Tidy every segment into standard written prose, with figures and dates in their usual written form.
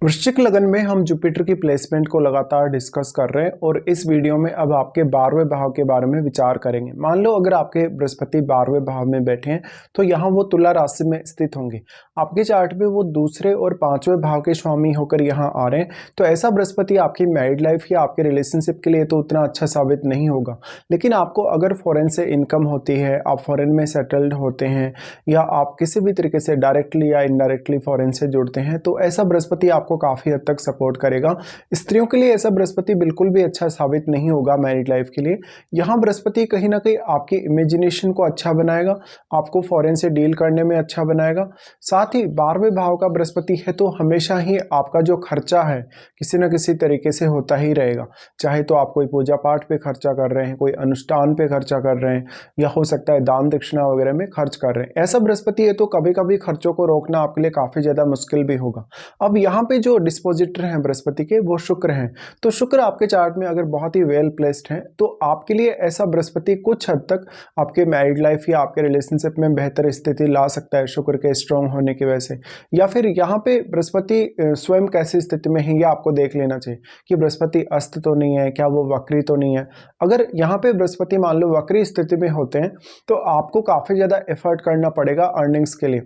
वृश्चिक लगन में हम जुपिटर की प्लेसमेंट को लगातार डिस्कस कर रहे हैं और इस वीडियो में अब आपके 12वें भाव के बारे में विचार करेंगे। मान लो अगर आपके बृहस्पति 12वें भाव में बैठे हैं तो यहाँ वो तुला राशि में स्थित होंगे। आपके चार्ट में वो दूसरे और 5वें भाव के स्वामी होकर यहाँ आ रहे हैं, तो ऐसा बृहस्पति आपकी मैरिड लाइफ या आपके रिलेशनशिप के लिए तो उतना अच्छा साबित नहीं होगा। लेकिन आपको अगर फॉरेन से इनकम होती है, आप फॉरेन में सेटल्ड होते हैं या आप किसी भी तरीके से डायरेक्टली या इनडायरेक्टली फॉरेन से जुड़ते हैं, तो ऐसा बृहस्पति आपको काफ़ी हद तक सपोर्ट करेगा। स्त्रियों के लिए ऐसा बृहस्पति बिल्कुल भी अच्छा साबित नहीं होगा मैरिड लाइफ के लिए। यहाँ बृहस्पति कहीं ना कहीं आपकी इमेजिनेशन को अच्छा बनाएगा, आपको फॉरेन से डील करने में अच्छा बनाएगा। साथ ही 12वें भाव का बृहस्पति है तो हमेशा ही आपका जो खर्चा है किसी न किसी तरीके से होता ही रहेगा। चाहे तो आप कोई पूजा पाठ पे खर्चा कर रहे हैं, कोई अनुष्ठान पे खर्चा कर रहे हैं, या हो सकता है दान दक्षिणा वगैरह में खर्च कर रहे हैं। ऐसा बृहस्पति है तो कभी कभी खर्चों को रोकना आपके लिए काफ़ी ज़्यादा मुश्किल भी होगा। अब यहाँ पे जो डिस्पोजिटर हैं बृहस्पति के वो शुक्र हैं, तो शुक्र आपके चार्ट में अगर बहुत ही वेल प्लेस्ड है तो आपके लिए ऐसा बृहस्पति कुछ हद तक आपके मैरिड लाइफ या आपके रिलेशनशिप में बेहतर स्थिति ला सकता है शुक्र के स्ट्रांग होने की वजह से। या फिर यहाँ पे बृहस्पति स्वयं कैसी स्थिति में है ये आपको देख लेना चाहिए कि बृहस्पति अस्त तो नहीं है, क्या वो वक्री तो नहीं है। अगर यहाँ पे बृहस्पति मान लो वक्री स्थिति में होते हैं तो आपको काफ़ी ज़्यादा एफर्ट करना पड़ेगा अर्निंग्स के लिए।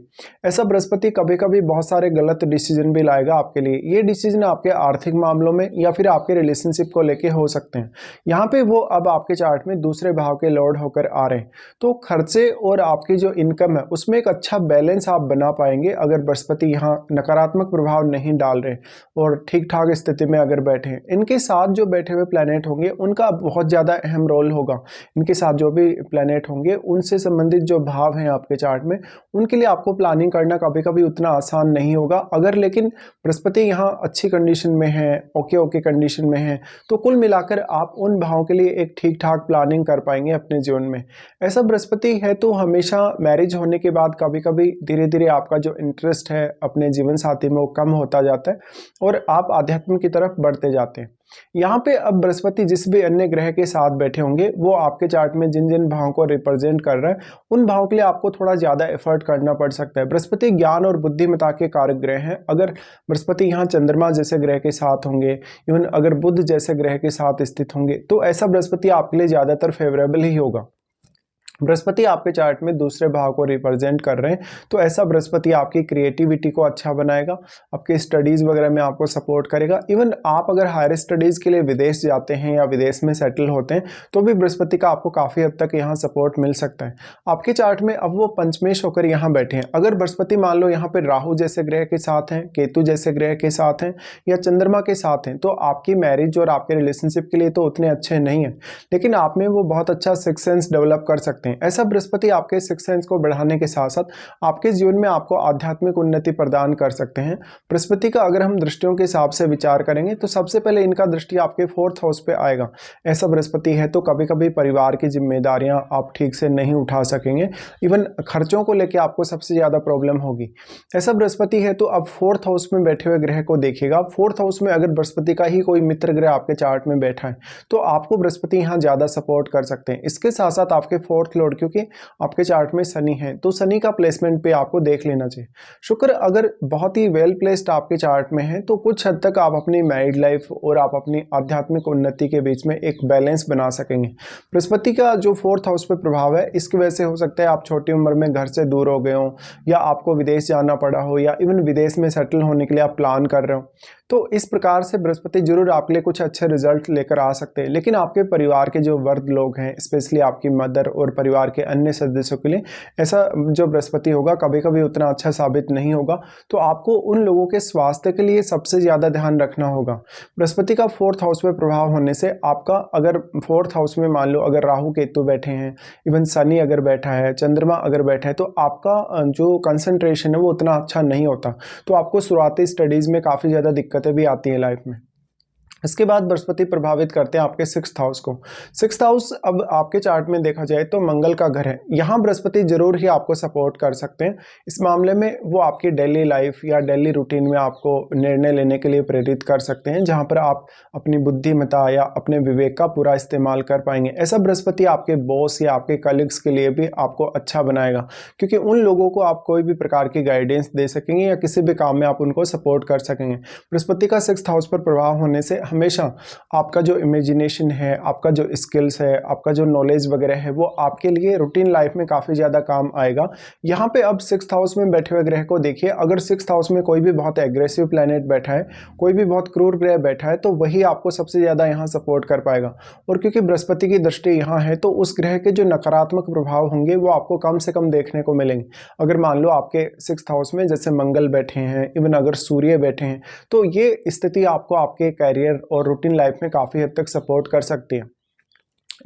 ऐसा बृहस्पति कभी कभी बहुत सारे गलत डिसीजन भी लाएगा आपके लिए। ये डिसीजन आपके आर्थिक मामलों में या फिर आपके रिलेशनशिप को लेके हो सकते हैं। यहाँ पे वो अब आपके चार्ट में दूसरे भाव के लॉर्ड होकर आ रहे हैं, तो खर्चे और आपकी जो इनकम है उसमें एक अच्छा बैलेंस आप बना पाएंगे अगर बृहस्पति यहाँ नकारात्मक प्रभाव नहीं डाल रहे और ठीक ठाक स्थिति में अगर बैठे हैं। इनके साथ जो बैठे हुए प्लैनेट होंगे उनका बहुत ज़्यादा अहम रोल होगा। इनके साथ जो भी प्लैनेट होंगे उनसे संबंधित जो भाव हैं आपके चार्ट में उनके लिए आपको प्लानिंग करना कभी कभी उतना आसान नहीं होगा। अगर लेकिन बृहस्पति यहाँ अच्छी कंडीशन में है, ओके कंडीशन में है, तो कुल मिलाकर आप उन भावों के लिए एक ठीक ठाक प्लानिंग कर पाएंगे अपने जीवन में। ऐसा बृहस्पति है तो हमेशा मैरिज होने के बाद कभी कभी धीरे धीरे आपका जो इंटरेस्ट है अपने जीवन साथी में वो कम होता जाता है और आप आध्यात्म की तरफ बढ़ते जाते हैं। यहाँ पे अब बृहस्पति जिस भी अन्य ग्रह के साथ बैठे होंगे वो आपके चार्ट में जिन जिन भावों को रिप्रेजेंट कर रहा है उन भावों के लिए आपको थोड़ा ज़्यादा एफर्ट करना पड़ सकता है। बृहस्पति ज्ञान और बुद्धिमत्ता के कारक ग्रह हैं। अगर बृहस्पति यहाँ चंद्रमा जैसे ग्रह के साथ होंगे, इवन अगर बुध जैसे ग्रह के साथ स्थित होंगे, तो ऐसा बृहस्पति आपके लिए ज़्यादातर फेवरेबल ही होगा। बृहस्पति आपके चार्ट में दूसरे भाव को रिप्रेजेंट कर रहे हैं, तो ऐसा बृहस्पति आपकी क्रिएटिविटी को अच्छा बनाएगा, आपके स्टडीज़ वगैरह में आपको सपोर्ट करेगा। इवन आप अगर हायर स्टडीज़ के लिए विदेश जाते हैं या विदेश में सेटल होते हैं तो भी बृहस्पति का आपको काफ़ी हद तक यहाँ सपोर्ट मिल सकता है। आपके चार्ट में अब वो पंचमेश होकर यहाँ बैठे हैं। अगर बृहस्पति मान लो यहाँ पर राहु जैसे ग्रह के साथ हैं, केतु जैसे ग्रह के साथ हैं या चंद्रमा के साथ हैं, तो आपकी मैरिज और आपके रिलेशनशिप के लिए तो उतने अच्छे नहीं हैं, लेकिन आप में वो बहुत अच्छा सिक्स सेंस डेवलप कर सकते हैं। ऐसा बृहस्पति आपके सिक्स सेंस को बढ़ाने के साथ साथ आपके जीवन में आपको आध्यात्मिक उन्नति प्रदान कर सकते हैं। बृहस्पति का अगर हम दृष्टियों के हिसाब से विचार करेंगे तो सबसे पहले इनका दृष्टि आपके 4th हाउस पे आएगा। ऐसा बृहस्पति है तो कभी कभी परिवार की जिम्मेदारियां आप ठीक से नहीं उठा सकेंगे, इवन खर्चों को लेकर आपको सबसे ज्यादा प्रॉब्लम होगी। ऐसा बृहस्पति है तो अब 4th हाउस में बैठे हुए ग्रह को देखिएगा। 4th हाउस में अगर बृहस्पति का ही कोई मित्र ग्रह आपके चार्ट में बैठा है तो आपको बृहस्पति यहाँ ज्यादा सपोर्ट कर सकते हैं। इसके साथ साथ आपके 4th लॉर्ड, क्योंकि आपके चार्ट में शनि है तो शनि का प्लेसमेंट पे आपको देख लेना चाहिए। शुक्र अगर बहुत ही वेल प्लेस्ड आपके चार्ट में है तो कुछ हद तक आप अपनी मैरिड लाइफ और आप अपनी आध्यात्मिक उन्नति के बीच में एक बैलेंस बना सकेंगे। बृहस्पति का जो 4th हाउस पे प्रभाव है इसकी वजह से हो सकता है आप छोटी उम्र में घर से दूर हो गए हो या आपको विदेश जाना पड़ा हो या इवन विदेश में सेटल होने के लिए आप प्लान कर रहे हो। तो इस प्रकार से बृहस्पति जरूर आपके लिए कुछ अच्छे रिजल्ट लेकर आ सकते हैं, लेकिन आपके परिवार के जो वर्ग लोग हैं, स्पेशली आपकी मदर और परिवार के अन्य सदस्यों के लिए ऐसा जो बृहस्पति होगा कभी कभी उतना अच्छा साबित नहीं होगा। तो आपको उन लोगों के स्वास्थ्य के लिए सबसे ज़्यादा ध्यान रखना होगा। बृहस्पति का 4th हाउस में प्रभाव होने से आपका अगर 4th हाउस में मान लो अगर राहु केतु बैठे हैं, इवन शनि अगर बैठा है, चंद्रमा अगर बैठा है, तो आपका जो कंसंट्रेशन है वो उतना अच्छा नहीं होता। तो आपको शुरुआती स्टडीज़ में काफ़ी ज़्यादा दिक्कतें भी आती हैं लाइफ में। इसके बाद बृहस्पति प्रभावित करते हैं आपके 6th हाउस को। 6th हाउस अब आपके चार्ट में देखा जाए तो मंगल का घर है। यहाँ बृहस्पति जरूर ही आपको सपोर्ट कर सकते हैं। इस मामले में वो आपकी डेली लाइफ या डेली रूटीन में आपको निर्णय लेने के लिए प्रेरित कर सकते हैं, जहाँ पर आप अपनी बुद्धिमत्ता या अपने विवेक का पूरा इस्तेमाल कर पाएंगे। ऐसा बृहस्पति आपके बॉस या आपके कलीग्स के लिए भी आपको अच्छा बनाएगा, क्योंकि उन लोगों को आप कोई भी प्रकार की गाइडेंस दे सकेंगे या किसी भी काम में आप उनको सपोर्ट कर सकेंगे। बृहस्पति का 6th हाउस पर प्रभाव होने से हमेशा आपका जो इमेजिनेशन है, आपका जो स्किल्स है, आपका जो नॉलेज वगैरह है, वो आपके लिए रूटीन लाइफ में काफ़ी ज़्यादा काम आएगा। यहाँ पे अब 6th हाउस में बैठे हुए ग्रह को देखिए। अगर 6th हाउस में कोई भी बहुत एग्रेसिव प्लैनेट बैठा है, कोई भी बहुत क्रूर ग्रह बैठा है, तो वही आपको सबसे ज़्यादा यहाँ सपोर्ट कर पाएगा। और क्योंकि बृहस्पति की दृष्टि यहाँ है, तो उस ग्रह के जो नकारात्मक प्रभाव होंगे वो आपको कम से कम देखने को मिलेंगे। अगर मान लो आपके 6th हाउस में जैसे मंगल बैठे हैं, इवन अगर सूर्य बैठे हैं, तो ये स्थिति आपको आपके कैरियर और रूटीन लाइफ में काफ़ी हद तक सपोर्ट कर सकती है।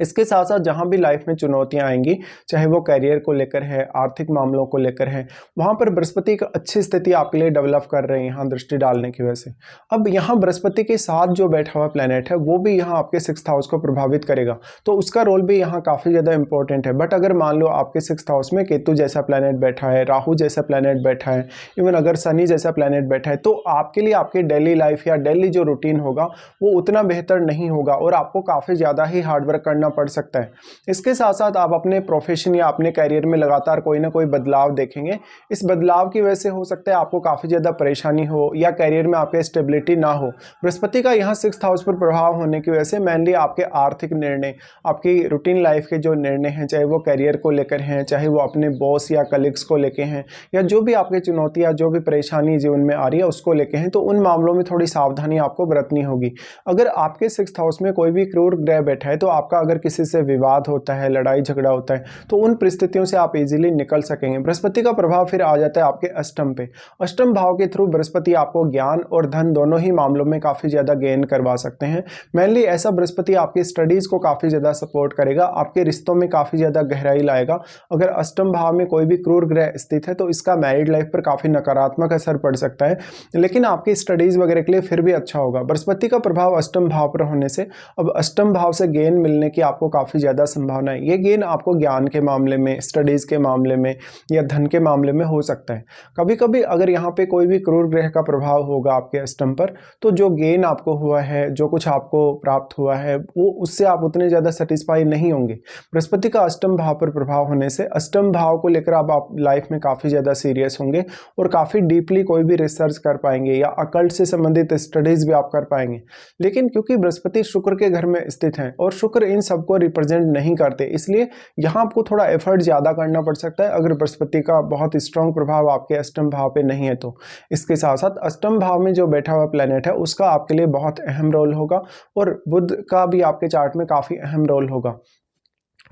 इसके साथ साथ जहाँ भी लाइफ में चुनौतियाँ आएंगी, चाहे वो करियर को लेकर है, आर्थिक मामलों को लेकर है, वहाँ पर बृहस्पति एक अच्छी स्थिति आपके लिए डेवलप कर रहे हैं यहाँ दृष्टि डालने की वजह से। अब यहाँ बृहस्पति के साथ जो बैठा हुआ प्लैनेट है वो भी यहाँ आपके 6th हाउस को प्रभावित करेगा, तो उसका रोल भी यहाँ काफ़ी ज़्यादा इंपॉर्टेंट है। बट अगर मान लो आपके 6th हाउस में केतु जैसा प्लैनेट बैठा है, राहु जैसा प्लैनेट बैठा है, इवन अगर शनि जैसा प्लैनेट बैठा है, तो आपके लिए आपकी डेली लाइफ या डेली जो रूटीन होगा वो उतना बेहतर नहीं होगा और आपको काफ़ी ज़्यादा ही हार्डवर्क करना पड़ सकता है। इसके साथ साथ आप अपने प्रोफेशन या अपने करियर में लगातार कोई ना कोई बदलाव देखेंगे। इस बदलाव की वजह से हो सकता है आपको काफ़ी ज़्यादा परेशानी हो या करियर में आपके स्टेबिलिटी ना हो। बृहस्पति का यहाँ 6th हाउस पर प्रभाव होने की वजह से मेनली आपके आर्थिक निर्णय, आपकी रूटीन लाइफ के जो निर्णय हैं, चाहे वो करियर को लेकर हैं, चाहे वो अपने बॉस या कलीग्स को लेकर हैं, या जो भी आपकी चुनौती या जो भी परेशानी जीवन में आ रही है उसको लेकर हैं, तो उन मामलों में थोड़ी सावधानी आपको बरतनी होगी। अगर आपके 6th हाउस में कोई भी क्रूर ग्रह बैठा है, तो आपका अगर किसी से विवाद होता है, लड़ाई झगड़ा होता है, तो उन परिस्थितियों से आप इजीली निकल सकेंगे। बृहस्पति का प्रभाव फिर आ जाता है आपके अष्टम पे। अष्टम भाव के थ्रू बृहस्पति आपको ज्ञान और धन दोनों ही मामलों में काफ़ी ज़्यादा गेन करवा सकते हैं। मेनली ऐसा बृहस्पति आपकी स्टडीज़ को काफ़ी ज़्यादा सपोर्ट करेगा, आपके रिश्तों में काफ़ी ज़्यादा गहराई लाएगा। अगर अष्टम भाव में कोई भी क्रूर ग्रह स्थित है तो इसका मैरिड लाइफ पर काफ़ी नकारात्मक असर पड़ सकता है, लेकिन आपकी स्टडीज़ वगैरह के लिए फिर भी अच्छा होगा। बृहस्पति का प्रभाव अष्टम भाव पर होने से अब अष्टम भाव से गेन मिलने की आपको काफ़ी ज़्यादा संभावना है। ये गेन आपको ज्ञान के मामले में, स्टडीज़ के मामले में या धन के मामले में हो सकता है। कभी कभी अगर यहाँ पे कोई भी क्रूर ग्रह का प्रभाव होगा आपके अष्टम पर, तो जो गेन आपको हुआ है, जो कुछ आपको प्राप्त हुआ है, वो उससे आप उतने ज़्यादा सेटिस्फाई नहीं होंगे। बृहस्पति का अष्टम भाव पर प्रभाव होने से अष्टम भाव को लेकर अब आप लाइफ में काफ़ी ज़्यादा सीरियस होंगे और काफ़ी डीपली कोई भी रिसर्च कर पाएंगे या अकल्ट से संबंधित स्टडीज़ भी आप कर पाएंगे। लेकिन क्योंकि बृहस्पति शुक्र के घर में स्थित है और शुक्र इन सबको रिप्रेजेंट नहीं करते, इसलिए यहाँ आपको थोड़ा एफर्ट ज़्यादा करना पड़ सकता है अगर बृहस्पति का बहुत स्ट्रॉन्ग प्रभाव आपके अष्टम भाव पे नहीं है तो। इसके साथ साथ अष्टम भाव में जो बैठा हुआ प्लैनेट है उसका आपके लिए बहुत अहम रोल होगा और बुध का भी आपके चार्ट में काफ़ी अहम रोल होगा।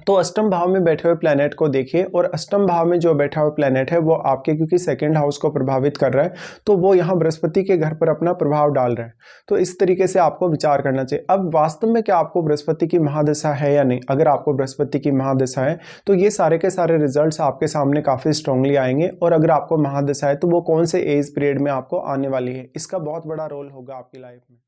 तो अष्टम भाव में बैठे हुए प्लैनेट को देखिए, और अष्टम भाव में जो बैठा हुआ प्लैनेट है वो आपके क्योंकि 2nd हाउस को प्रभावित कर रहा है, तो वो यहाँ बृहस्पति के घर पर अपना प्रभाव डाल रहा है। तो इस तरीके से आपको विचार करना चाहिए। अब वास्तव में क्या आपको बृहस्पति की महादशा है या नहीं? अगर आपको बृहस्पति की महादशा है तो ये सारे के सारे रिजल्ट्स आपके सामने काफ़ी स्ट्रांगली आएंगे, और अगर आपको महादशा है तो वो कौन से एज पीरियड में आपको आने वाली है, इसका बहुत बड़ा रोल होगा आपकी लाइफ में।